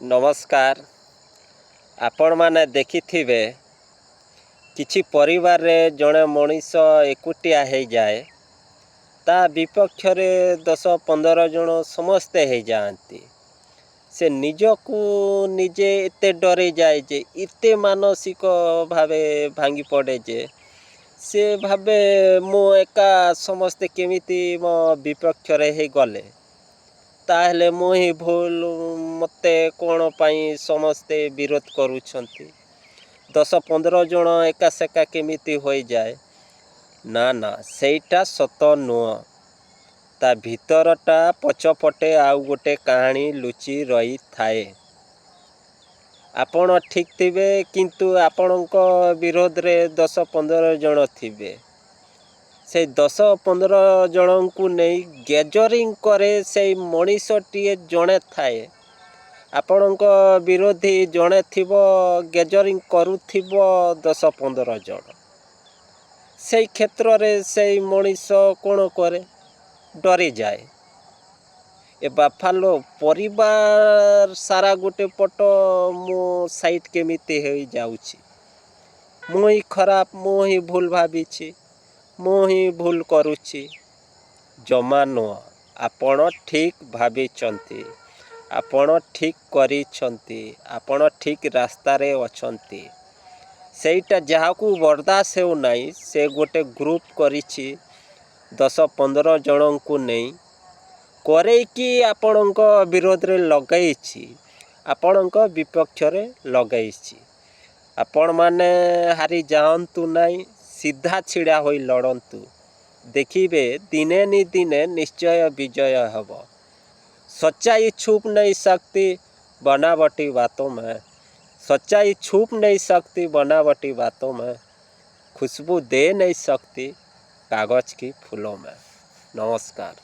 नमस्कार। आपण माने देखिथिबे किछि परिवार रे जणे मनीष एकुटिया हो जाए ता विपक्ष रे 10-15 जण समस्ते हो जाती। से निजकू निजे एते डरे जाए जे इते मानसिक भावे भांगी पड़े जे से भावे मु एका समस्ते केमिति मो विपक्ष रे हे गले ताहले मु ही भूल मते कोण पाई समस्ते विरोध करूछंती। 10-15 जण एका सेका केमिति हो जाए ना ना सेटा सत नुह। ता भीतरटा पछपटे आउ गोटे कहानी लुचि रही थाए। आपण ठीक थिबे किंतु आपणक विरोध रे 10-15 जण थिबे। से 10-15 जन को नहीं गैजरिंग करे से मनीषटीए जड़े थाए। आपणक विरोधी जड़े थिबो गैजरिंग करुथिबो 10-15 जन। से क्षेत्र रे से मनीष कोण करे डरी जाए। ए बाफालो परिवार सारा गोटे पट मो साइट केमिति हो जाउछि। मुही खराब मुही भूल भाबिछि मुही भूल करुछि जमा नुह। आपण ठीक भाबिछंती आपण ठीक करिछंती आपण ठीक रास्ता रे अछंती। सेटा जहाकू बर्दाश्त हो नहीं से गोटे ग्रुप करिछि 10-15 जन को नहीं करे कि आपणक विरोध रे लगैछि आपणक विपक्ष रे लगैछि। आपण माने हारी जाअंतु नहीं सीधा छिड़ा होई लड़ंतु। देखिबे दिने नि दिने निश्चय विजय हब। सच्चाई छुप नहीं सकती बनावटी बातों में। सच्चाई छुप नहीं सकती बनावटी बातों में। खुशबू दे नहीं सकती कागज की फूलों में। नमस्कार।